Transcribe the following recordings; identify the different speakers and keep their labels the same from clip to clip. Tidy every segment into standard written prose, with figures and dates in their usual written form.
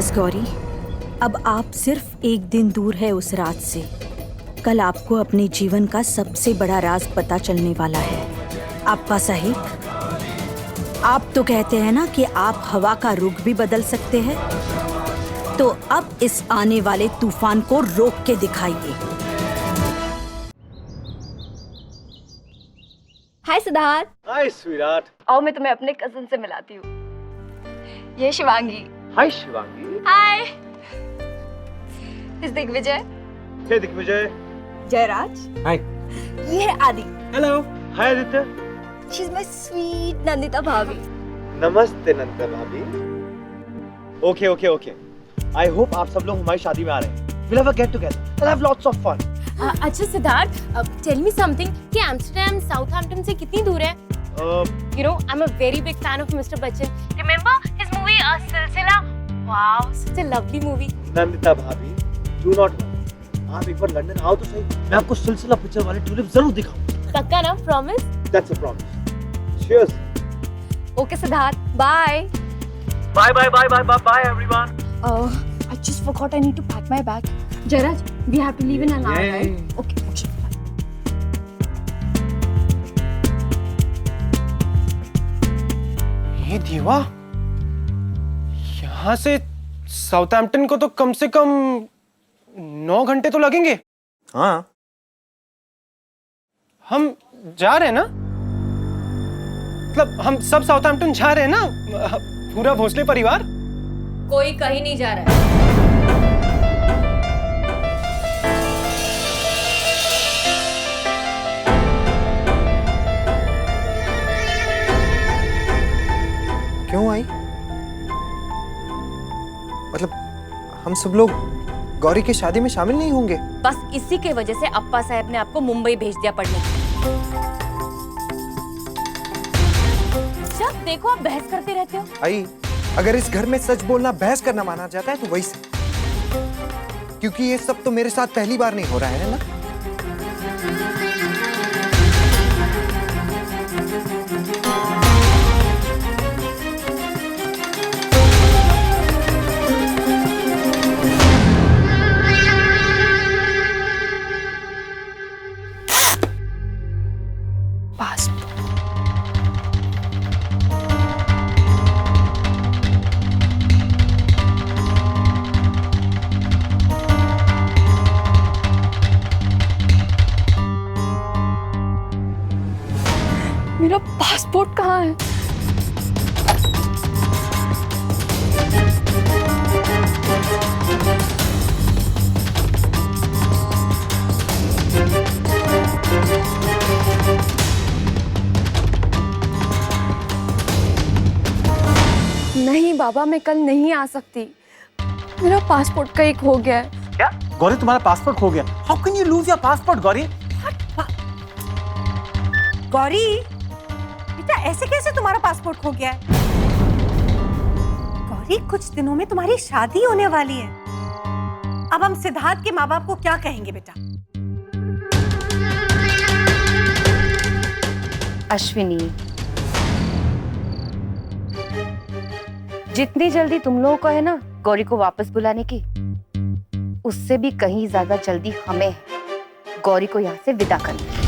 Speaker 1: बस गौरी, अब आप सिर्फ एक दिन दूर है उस रात से। कल आपको अपने जीवन का सबसे बड़ा राज पता चलने वाला है। अप्पा साहिब, आप तो कहते हैं ना कि आप हवा का रुख भी बदल सकते हैं, तो अब इस आने वाले तूफान को रोक के दिखाइए।
Speaker 2: हाय सिद्धार्थ।
Speaker 3: हाय स्वीटहार्ट।
Speaker 2: आओ मैं तुम्हें अपने कजिन से मिलाती हूँ। ये शिवांगी।
Speaker 3: हाय शिवांगी।
Speaker 2: हाय। इस दिग्विजय।
Speaker 3: हे दिग्विजय।
Speaker 2: जयराज।
Speaker 3: हाय।
Speaker 2: ये है आदि।
Speaker 3: Hello. Hi Aditya.
Speaker 2: She is my sweet Nandita भाभी।
Speaker 3: नमस्ते नंदिता भाभी। Okay okay okay, I hope आप सब लोग हमारी शादी में आ रहे हैं। We'll have a get together. We'll have lots of fun.
Speaker 4: अच्छा सिद्धार्थ, टेल मी समथिंग कि एम्स्टर्डम साउथहैम्पटन से कितनी दूर है? You know, I'm a very big fan of Mr. Bachchan. Remember his movie Silsila? Wow, such a lovely movie.
Speaker 3: Nandita भाभी, do not worry. आप एक बार London आओ तो सही, मैं आपको सिलसिला पिक्चर वाले ट्यूलिप जरूर दिखाऊंगा।
Speaker 4: पक्का ना? Promise?
Speaker 3: That's a promise. Cheers.
Speaker 2: Okay Siddharth, bye.
Speaker 3: Bye bye bye bye bye bye everyone.
Speaker 2: I just forgot I need to pack my bag. Jairaj, we have to leave in an hour, right? Okay.
Speaker 5: ये देवा, यहाँ से Southampton को तो कम से कम 9 घंटे तो लगेंगे।
Speaker 3: हाँ।
Speaker 5: हम जा रहे हैं ना? मतलब हम सब साउथहैम्पटन जा रहे हैं ना? पूरा भोसले परिवार?
Speaker 4: कोई कहीं नहीं जा रहा है।
Speaker 6: क्यों आई? मतलब हम सब लोग गौरी की शादी में शामिल नहीं होंगे?
Speaker 4: बस इसी के वजह से अप्पा साहब ने आपको मुंबई भेज दिया पढ़ने के लिए। जब देखो आप बहस करते रहते हो।
Speaker 6: आई, अगर इस घर में सच बोलना बहस करना माना जाता है तो वही सही, क्योंकि ये सब तो मेरे साथ पहली बार नहीं हो रहा है ना।
Speaker 2: मेरा पासपोर्ट कहाँ है? नहीं बाबा, मैं कल नहीं आ सकती। मेरा पासपोर्ट कहीं खो गया है।
Speaker 3: क्या? गौरी, तुम्हारा पासपोर्ट खो गया? How can you lose your passport, Gauri?
Speaker 7: Gauri, बेटा ऐसे कैसे तुम्हारा पासपोर्ट खो गया है? गौरी, कुछ दिनों में तुम्हारी शादी होने वाली है। अब हम सिद्धार्थ के माँ बाप को क्या कहेंगे बेटा?
Speaker 4: अश्विनी, जितनी जल्दी तुम लोगों को है ना गौरी को वापस बुलाने की, उससे भी कहीं ज्यादा जल्दी हमें है गौरी को यहाँ से विदा करने की।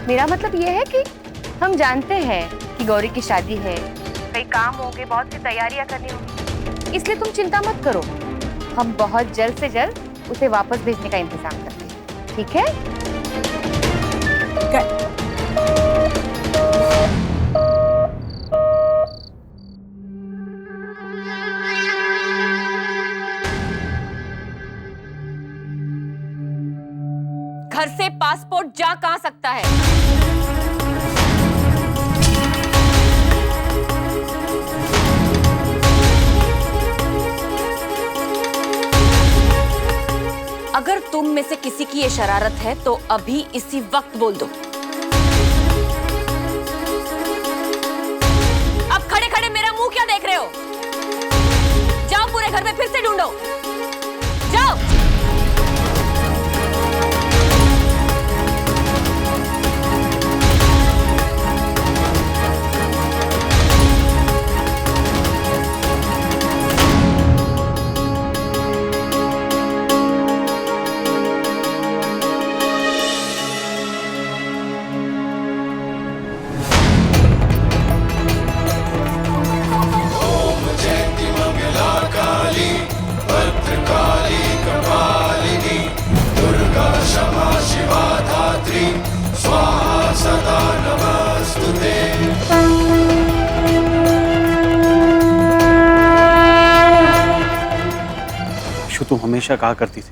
Speaker 4: मेरा मतलब ये है कि हम जानते हैं कि गौरी की शादी है, कई काम होंगे, बहुत सी तैयारियां करनी होंगी, इसलिए तुम चिंता मत करो। हम बहुत जल्द से जल्द उसे वापस भेजने का इंतजाम करते हैं, ठीक है? घर से पासपोर्ट जा कहाँ सकता है? अगर तुम में से किसी की ये शरारत है तो अभी इसी वक्त बोल दो। अब खड़े खड़े मेरा मुंह क्या देख रहे हो? जाओ पूरे घर में फिर से ढूंढो, जाओ।
Speaker 8: हमेशा कहा करती थी,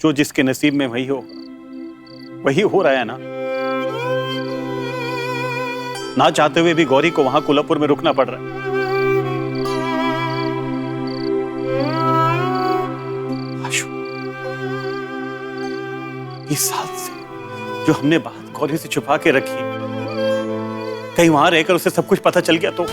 Speaker 8: जो जिसके नसीब में वही हो, वही हो रहा है ना। ना चाहते हुए भी गौरी को वहां कोल्हापुर में रुकना पड़ रहा है। आशु, इस साल से जो हमने बात गौरी से छुपा के रखी, कहीं वहां रहकर उसे सब कुछ पता चल गया तो?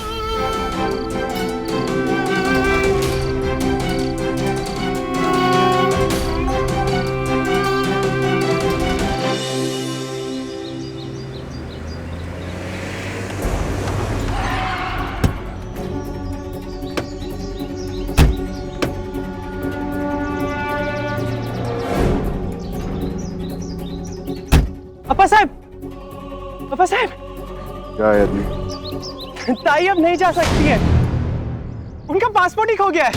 Speaker 5: अपा साहब, अपा साहब,
Speaker 9: क्या है आदमी?
Speaker 5: ताई अब नहीं जा सकती है, उनका पासपोर्ट ही खो गया है।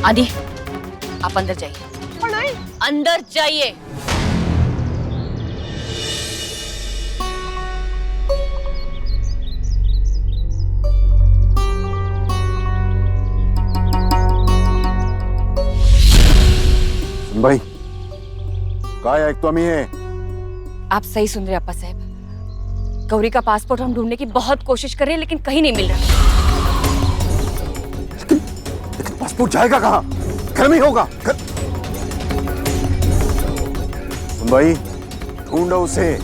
Speaker 4: आदि, आप अंदर जाइए।
Speaker 5: और नहीं,
Speaker 4: अंदर जाइए।
Speaker 9: भाई, काय ऐकतो है?
Speaker 4: आप सही सुन रहे अप्पा साहब। गौरी का पासपोर्ट हम ढूंढने की बहुत कोशिश कर रहे हैं, लेकिन कहीं नहीं मिल रहा।
Speaker 9: लेकिन पासपोर्ट जाएगा कहाँ? घर में ही होगा। सुन भाई, ढूंढो उसे।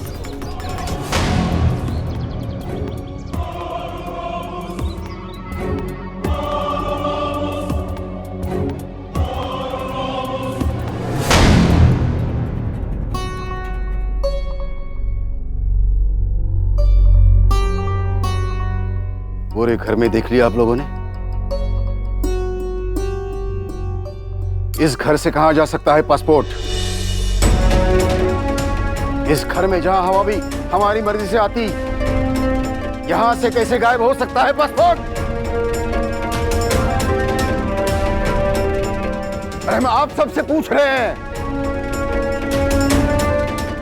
Speaker 9: पूरे घर में देख लिया आप लोगों ने? इस घर से कहां जा सकता है पासपोर्ट? इस घर में जहां हवा भी हमारी मर्जी से आती, यहां से कैसे गायब हो सकता है पासपोर्ट? अरे हम आप सबसे पूछ रहे हैं,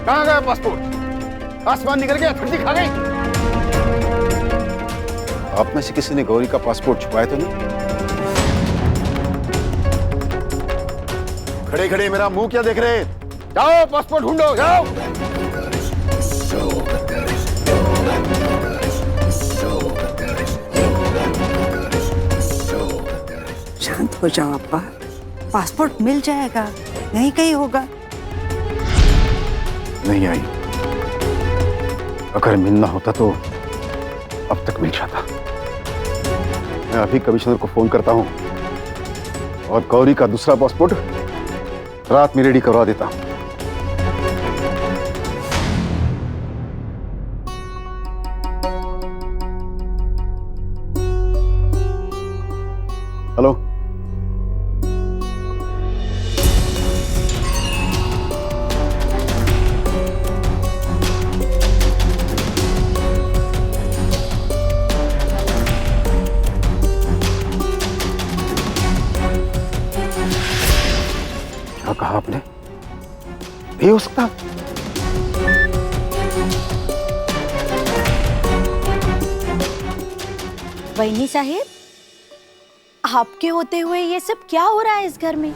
Speaker 9: कहां गया पासपोर्ट? आसमान निकल गया, धरती खा गई? आप में से किसी ने गौरी का पासपोर्ट छुपाया तो नहीं? खड़े खड़े मेरा मुंह क्या देख रहे? जाओ पासपोर्ट ढूंढो, जाओ।
Speaker 7: शांत हो जाओ अप्पा, पासपोर्ट मिल जाएगा, यहीं कहीं होगा।
Speaker 9: नहीं आई। अगर मिलना होता तो अब तक मिल जाता। मैं अभी कमिश्नर को फोन करता हूं और गौरी का दूसरा पासपोर्ट रात में रेडी करवा देता हूं। हेलो, क्या कहा आपने? नहीं हो सकता।
Speaker 1: वैनी साहिब, आपके होते हुए ये सब क्या हो रहा है इस घर में?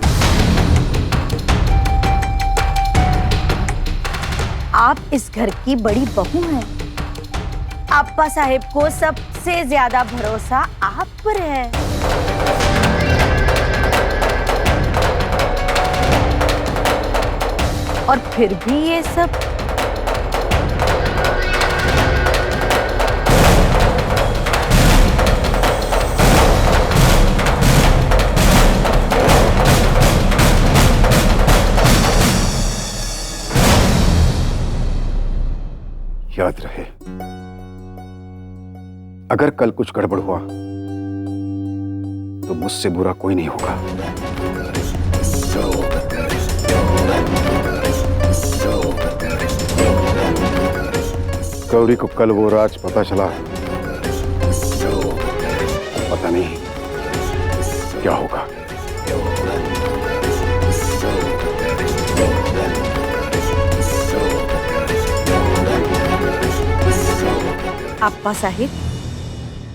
Speaker 1: आप इस घर की बड़ी बहू हैं। अप्पा साहिब को सबसे ज्यादा भरोसा आप पर है। और फिर भी ये सब।
Speaker 9: याद रहे, अगर कल कुछ गड़बड़ हुआ तो मुझसे बुरा कोई नहीं होगा। गौरी को कल वो राज पता चला, पता नहीं क्या होगा।
Speaker 1: अप्पा साहिब,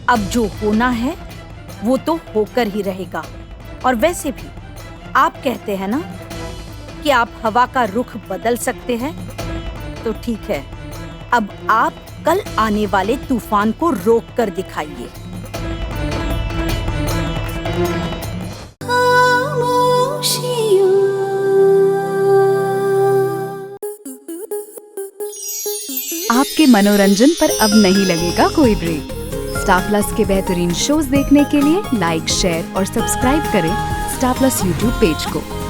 Speaker 1: अब जो होना है वो तो होकर ही रहेगा। और वैसे भी आप कहते हैं ना कि आप हवा का रुख बदल सकते हैं, तो ठीक है, अब आप कल आने वाले तूफान को रोक कर दिखाइए।
Speaker 10: आपके मनोरंजन पर अब नहीं लगेगा कोई ब्रेक। स्टार प्लस के बेहतरीन शोज देखने के लिए लाइक, शेयर और सब्सक्राइब करें स्टार प्लस यूट्यूब पेज को।